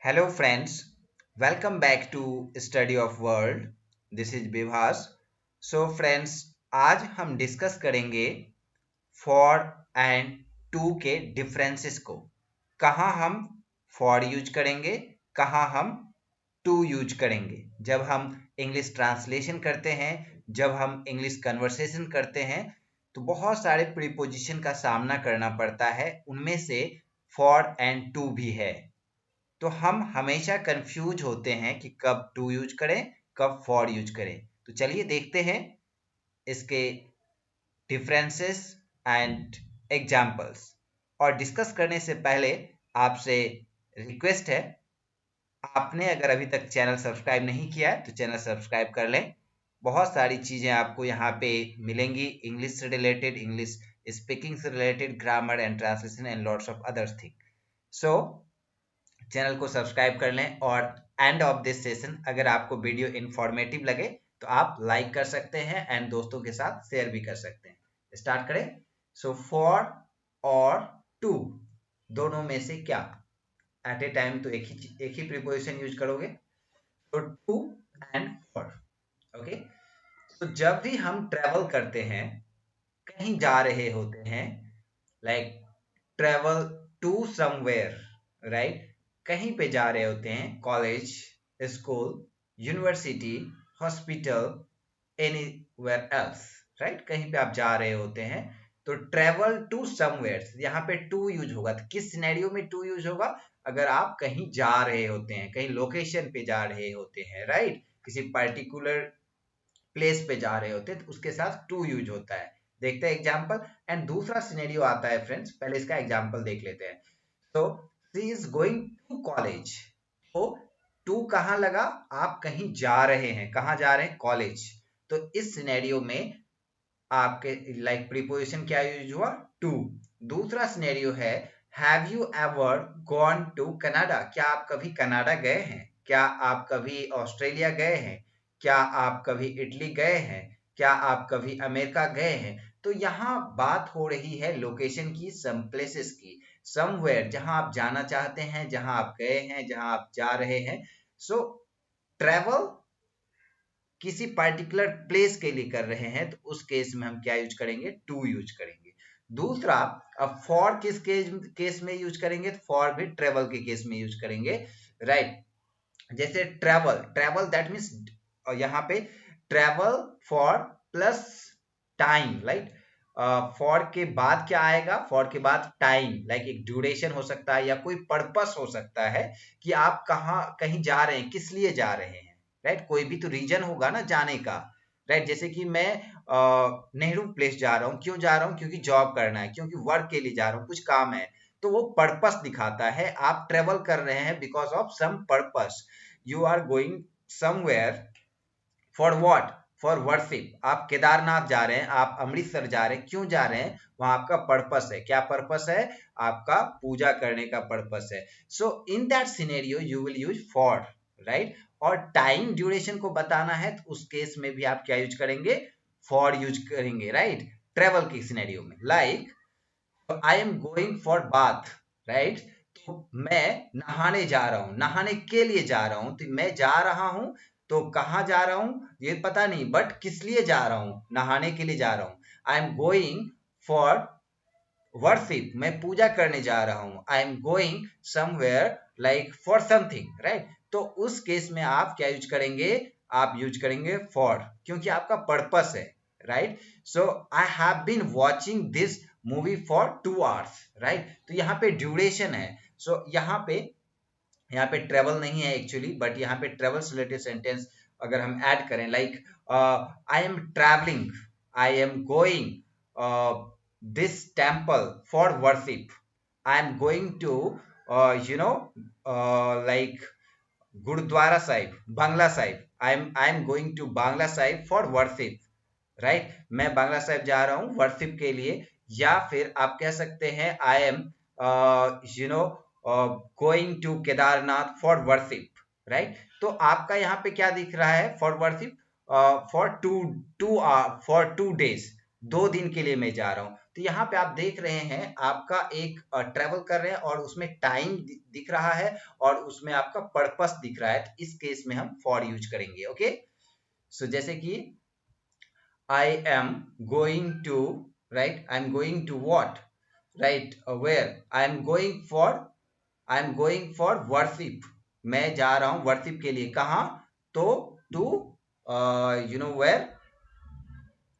Hello friends, welcome back to Study of World. This is Bivas. So friends, आज हम discuss करेंगे for and to के differences को। कहाँ हम for यूज करेंगे, कहाँ हम to यूज करेंगे। जब हम इंग्लिश ट्रांसलेशन करते हैं, जब हम इंग्लिश कन्वर्सेशन करते हैं, तो बहुत सारे प्रीपोजिशन का सामना करना पड़ता है। उनमें से for and to भी है। तो हम हमेशा कंफ्यूज होते हैं कि कब टू यूज करें, कब फॉर यूज करें। तो चलिए देखते हैं इसके डिफरेंसेस एंड एग्जांपल्स। और डिस्कस करने से पहले आपसे रिक्वेस्ट है, आपने अगर अभी तक चैनल सब्सक्राइब नहीं किया है तो चैनल सब्सक्राइब कर लें। बहुत सारी चीजें आपको यहाँ पे मिलेंगी, इंग्लिश से रिलेटेड, इंग्लिश स्पीकिंग से related, grammar and translation and lots of others thing. So channel को सब्सक्राइब कर लें और एंड ऑफ दिस सेशन अगर आपको वीडियो इंफॉर्मेटिव लगे तो आप लाइक कर सकते हैं एंड दोस्तों के साथ शेयर भी कर सकते हैं। स्टार्ट करें। सो फॉर और टू दोनों में से क्या एट ए टाइम तो एक ही प्रीपोजिशन यूज करोगे, तो टू एंड फॉर। ओके, तो जब भी हम ट्रेवल करते हैं, कहीं जा रहे होते हैं, like travel to somewhere, right, कहीं पे जा रहे होते हैं, college, school, university, hospital, anywhere else, right, कहीं पे आप जा रहे होते हैं तो ट्रेवल टू समवेयर, यहाँ पे टू यूज होगा। तो किस सिनेरियो में टू यूज होगा? अगर आप कहीं जा रहे होते हैं, कहीं लोकेशन पे जा रहे होते हैं, राइट, किसी पर्टिकुलर प्लेस पे जा रहे होते हैं तो उसके साथ टू यूज होता है। देखते हैं एग्जाम्पल। एंड दूसरा सिनेरियो आता है फ्रेंड्स, पहले इसका एग्जाम्पल देख लेते हैं। तो she is going to college, तो टू कहाँ लगा? आप कहीं जा रहे हैं, कहाँ जा रहे हैं? कॉलेज। तो इस सिनेरियो में आपके लाइक प्रीपोजिशन क्या यूज हुआ? टू। दूसरा सिनेरियो है, have you ever gone to Canada? क्या आप कभी कनाडा गए हैं? क्या आप कभी ऑस्ट्रेलिया गए हैं? क्या आप कभी इटली गए हैं? क्या आप कभी अमेरिका गए हैं? तो यहाँ बात हो रही है लोकेशन की, सम प्लेसेस की, समवेयर, जहां आप जाना चाहते हैं, जहां आप गए हैं, जहां आप जा रहे हैं। सो ट्रेवल किसी पर्टिकुलर प्लेस के लिए कर रहे हैं तो उस केस में हम क्या यूज करेंगे? टू यूज करेंगे। दूसरा, अब फॉर किस केस में यूज करेंगे? तो फॉर भी ट्रेवल के केस में यूज करेंगे, राइट। जैसे ट्रेवल, ट्रेवल दैट मीन्स यहाँ पे travel for plus time, right. For के बाद क्या आएगा? फॉर के बाद टाइम, लाइक एक ड्यूरेशन हो सकता है या कोई पर्पस हो सकता है कि आप कहाँ कहीं जा रहे हैं, किस लिए जा रहे हैं, राइट। कोई भी तो रीजन होगा ना जाने का, राइट। जैसे कि मैं नेहरू प्लेस जा रहा हूँ, क्यों जा रहा हूँ? क्योंकि जॉब करना है, क्योंकि वर्क के लिए जा रहा हूँ, कुछ काम है। तो वो पर्पस दिखाता है। आप ट्रेवल कर रहे हैं because of some purpose. You are going somewhere for what? For worship. आप केदारनाथ जा रहे हैं, आप अमृतसर जा रहे हैं, क्यों जा रहे हैं? वहां आपका पर्पस है। क्या पर्पस है? आपका पूजा करने का पर्पस है। So in that scenario you will use for, right. और टाइम ड्यूरेशन को बताना है तो उस केस में भी आप क्या यूज करेंगे? फॉर यूज करेंगे, राइट। ट्रेवल की सिनेरियो में, like I am going for bath, right. तो मैं नहाने जा रहा हूं, नहाने के लिए जा रहा हूं। तो मैं जा रहा हूं, तो कहाँ जा रहा हूं ये पता नहीं, बट किस लिए जा रहा हूं? नहाने के लिए जा रहा हूं। आई एम गोइंग फॉर वर्शिप, मैं पूजा करने जा रहा हूं। आई am going somewhere like for something, right. तो उस केस में आप क्या यूज करेंगे? आप यूज करेंगे फॉर, क्योंकि आपका पर्पस है, right. So I have been watching this movie for 2 hours, right. तो यहाँ पे ड्यूरेशन है। सो यहाँ पे ट्रेवल नहीं है एक्चुअली, बट यहाँ पे ट्रेवल से रिलेटेड सेंटेंस अगर हम ऐड करें, like I am travelling, I am going this temple for worship. I am going to like Gurudwara Sahib, Bangla Sahib. I am going to Bangla Sahib for worship, right. मैं बांग्ला साहिब जा रहा हूँ worship के लिए। या फिर आप कह सकते हैं I am you know going to Kedarnath for worship, right. तो आपका यहाँ पे क्या दिख रहा है? For worship, for two two for 2 days, 2 दिन के लिए मैं जा रहा हूँ। तो यहाँ पे आप देख रहे हैं आपका एक ट्रेवल कर रहे हैं और उसमें टाइम दिख रहा है और उसमें आपका पर्पस दिख रहा है, तो इस केस में हम फॉर यूज करेंगे। ओके, सो जैसे कि I am going to, right, I am going to what, right, where, I am going for worship, मैं जा रहा हूं वर्शिप के लिए, कहाँ, तो टू वेयर,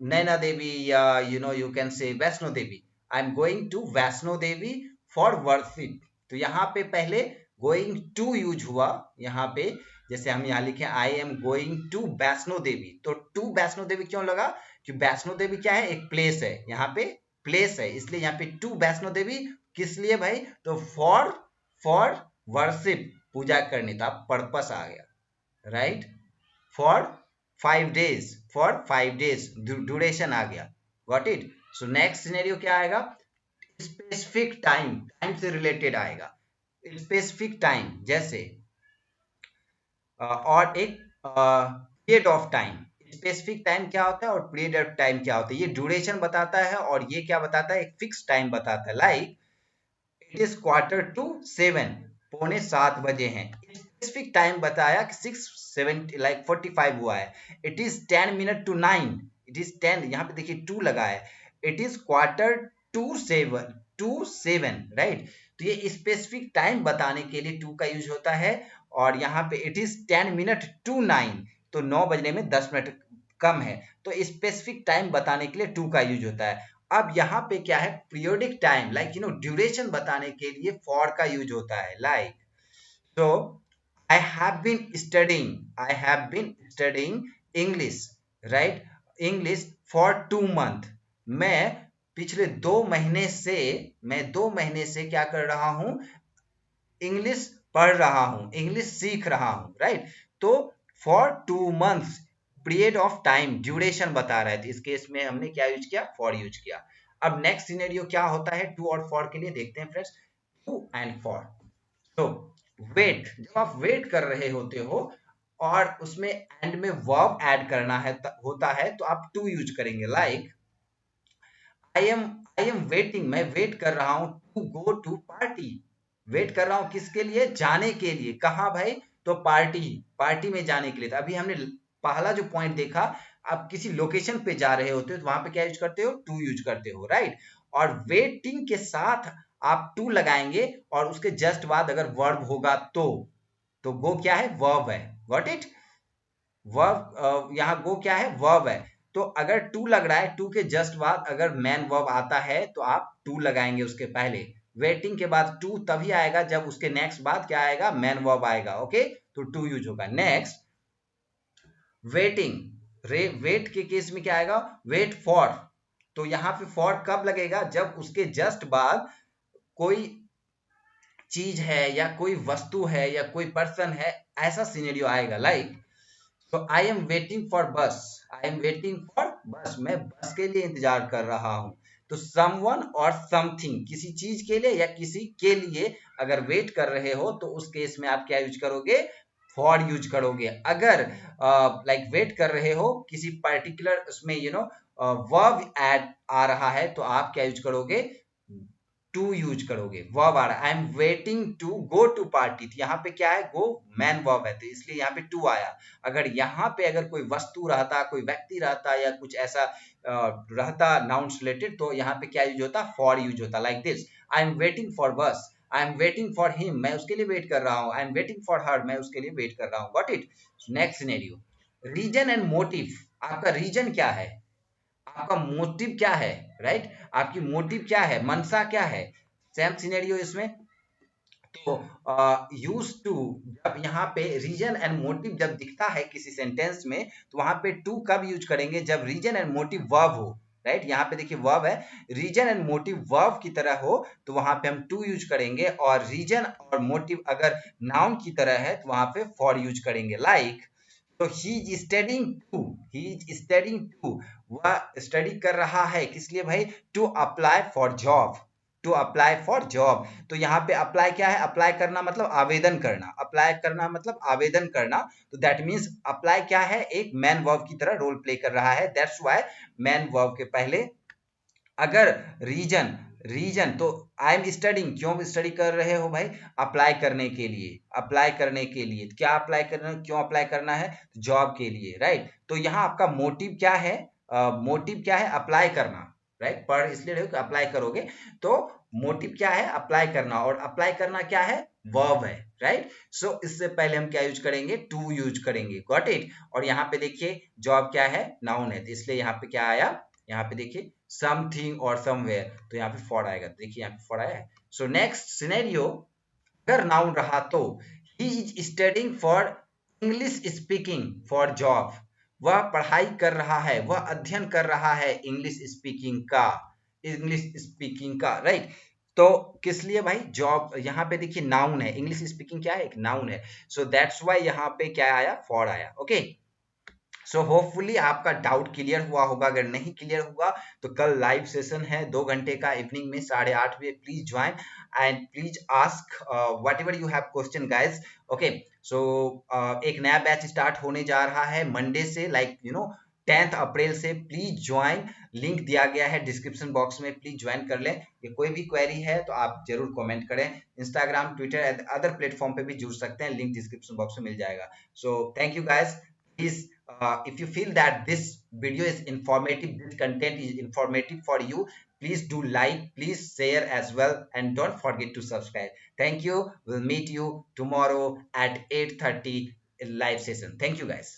नैना देवी, या you can say Vaishno Devi, I am going to Vaishno Devi for worship. तो यहाँ पे पहले गोइंग टू यूज हुआ, यहाँ पे जैसे हम यहाँ लिखे I am going to Vaishno Devi, तो टू वैष्णो देवी क्यों लगा, कि वैष्णो देवी क्या है, एक प्लेस है, यहाँ पे प्लेस है, इसलिए यहाँ पे टू वैष्णो देवी, किस लिए भाई, तो फॉर वर्शिप, पूजा करने, तो आप पर्पस आ गया, राइट, फॉर 5 days, ड्यूरेशन आ गया, got it. So next scenario क्या आएगा, स्पेसिफिक टाइम, टाइम से रिलेटेड आएगा, स्पेसिफिक टाइम, जैसे और एक period of time, specific time क्या होता है और पीरियड ऑफ टाइम क्या होता है, ये ड्यूरेशन बताता है और ये क्या बताता है, एक फिक्स टाइम बताता है, लाइक इट इज 6:45, 6:45 हैं, स्पेसिफिक टाइम बताया कि 6:70 लाइक 45 हुआ है, it is 10 minutes to 9, it is 10, यहाँ पे देखिए 2 लगा है, इट इज 6:45 राइट, तो ये स्पेसिफिक टाइम बताने के लिए 2 का यूज होता है, और यहाँ पे इट इज 10 minutes to 9, तो 9 बजने में 10 मिनट कम है, तो स्पेसिफिक टाइम बताने के लिए 2 का यूज होता है। अब यहाँ पे क्या है, पीरियोडिक टाइम, लाइक ड्यूरेशन बताने के लिए फॉर का यूज होता है, like so I have been studying English, right, English for 2 months, मैं पिछले 2 महीने से क्या कर रहा हूं, इंग्लिश पढ़ रहा हूं, इंग्लिश सीख रहा हूं, राइट, तो for 2 months, period of time, duration बता रहा है, तो इस केस में हमने क्या यूज किया, फॉर यूज किया। अब नेक्स्ट सिनेरियो क्या होता है टू और फॉर के लिए, देखते हैं फ्रेंड्स, टू एंड फॉर। तो वेट, जब आप वेट कर रहे होते हो और उसमें एंड में वर्ब ऐड करना है होता है, तो आप टू यूज करेंगे, लाइक आई एम वेटिंग, मैं वेट कर रहा हूं to go to party, wait कर रहा हूं किसके लिए, जाने के लिए, कहा भाई, तो पार्टी में जाने के लिए। तो अभी हमने पहला जो पॉइंट देखा, आप किसी लोकेशन पे जा रहे होते हो तो वहां पे क्या यूज करते हो, टू यूज करते हो, राइट, और वेटिंग के साथ आप टू लगाएंगे और उसके जस्ट बाद अगर वर्ब होगा तो गो क्या है, वर्ब है, गॉट इट, वर्ब, यहाँ गो क्या है, वर्ब है, तो अगर टू लग रहा है, टू के जस्ट बाद अगर मैन वर्ब आता है तो आप टू लगाएंगे उसके पहले, वेटिंग के बाद टू तभी आएगा जब उसके नेक्स्ट बाद क्या आएगा, मैन वर्ब आएगा, ओके, तो टू यूज होगा। नेक्स्ट वेटिंग, वेट के केस में क्या आएगा, वेट फॉर, तो यहाँ पे फॉर कब लगेगा, जब उसके जस्ट बाद कोई चीज है या कोई वस्तु है या कोई पर्सन है, ऐसा सिनेरियो आएगा, लाइक तो आई am waiting for bus, I am waiting for बस, मैं बस के लिए इंतजार कर रहा हूं, तो समवन और समथिंग, किसी चीज के लिए या किसी के लिए अगर वेट कर रहे हो तो उस केस में आप क्या यूज करोगे, फॉर यूज करोगे। अगर लाइक वेट कर रहे हो किसी पर्टिकुलर उसमें वर्ब ऐड आ रहा है तो आप क्या यूज करोगे, टू यूज करोगे, वर्ब आ रहा है, I am waiting to go to party, यहाँ पे क्या है, गो मैन वर्ब है, तो इसलिए यहाँ पे टू आया। अगर यहाँ पे अगर कोई वस्तु रहता, कोई व्यक्ति रहता या कुछ ऐसा रहता नाउन्स रिलेटेड, तो यहाँ पे क्या यूज होता, फॉर यूज होता, like this, I am waiting for bus, I am waiting for him, मैं उसके लिए वेट कर रहा हूँ, I am waiting for her, मैं उसके लिए वेट कर रहा हूँ, got it. Next scenario, reason and motive, आपका रीजन क्या है, आपका मोटिव क्या है, राइट, आपकी मोटिव क्या है, मनसा क्या है, सेम सिनेरियो इसमें। तो यूज टू, जब यहाँ पे रीजन एंड मोटिव जब दिखता है किसी सेंटेंस में, तो वहां पे टू कब यूज करेंगे, जब रीजन एंड मोटिव वर्ब हो, राइट, यहाँ पे देखिए वर्ब है, रीजन एंड मोटिव वर्ब की तरह हो तो वहां पे हम टू यूज करेंगे, और रीजन और मोटिव अगर नाउन की तरह है तो वहां पे फॉर यूज करेंगे, लाइक तो he is studying to, he is studying to, वह स्टडी कर रहा है किस लिए भाई, to apply for job, to apply for job, तो यहाँ पे अप्लाई क्या है, अप्लाई करना मतलब आवेदन करना, अप्लाई करना मतलब आवेदन करना, तो दैट मीन्स अप्लाई क्या है, एक मैन वर्ब की तरह रोल प्ले कर रहा है, दैट्स व्हाई मैन वर्ब के पहले अगर रीजन रीजन तो आई एम स्टडिंग, क्यों स्टडी कर रहे हो भाई? अप्लाई करने के लिए, अप्लाई करने के लिए क्या अप्लाई करना, क्यों अप्लाई करना है? जॉब के लिए, राइट? तो यहाँ आपका मोटिव क्या है? मोटिव क्या है? अप्लाई करना, राइट? पढ़ इसलिए रहे हो कि अप्लाई करोगे, तो मोटिव क्या है? अप्लाई करना, और अप्लाई करना क्या है? वर्ब है, राइट? सो इससे पहले हम क्या यूज करेंगे? टू यूज करेंगे, गॉट इट? और यहाँ पे देखिए जॉब क्या है? नाउन है, तो इसलिए यहाँ पे क्या आया? यहाँ पे देखिए समथिंग और समवेयर, तो यहाँ पे फॉर आएगा, तो देखिए यहाँ पे फॉर आया है। सो नेक्स्ट सिनेरियो, अगर नाउन रहा तो he is studying for English speaking for job, वह पढ़ाई कर रहा है, वह अध्ययन कर रहा है इंग्लिश स्पीकिंग का, इंग्लिश स्पीकिंग का, राइट? तो किस लिए भाई? जॉब। यहाँ पे देखिए नाउन है, इंग्लिश स्पीकिंग क्या है? एक नाउन है, सो दैट्स वाई यहाँ पे क्या आया? फॉर आया, ओके? सो होपफुली आपका डाउट क्लियर हुआ होगा। अगर नहीं क्लियर हुआ तो कल लाइव सेशन है 2 घंटे का, इवनिंग में 8:30 बजे, please join and please ask whatever you have question guys, okay? So एक नया बैच स्टार्ट होने जा रहा है मंडे से, लाइक 10 अप्रैल से। प्लीज ज्वाइन, लिंक दिया गया है डिस्क्रिप्शन बॉक्स में, प्लीज ज्वाइन कर लें। ये कोई भी क्वेरी है तो आप जरूर कमेंट करें। Instagram, Twitter and other platform पे भी जुड़ सकते हैं, लिंक डिस्क्रिप्शन बॉक्स में मिल जाएगा। So thank you guys. Please, if you feel that this video is informative, this content is informative for you, please do like, please share as well, and don't forget to subscribe. Thank you. We'll meet you tomorrow at 8:30 live session. Thank you guys.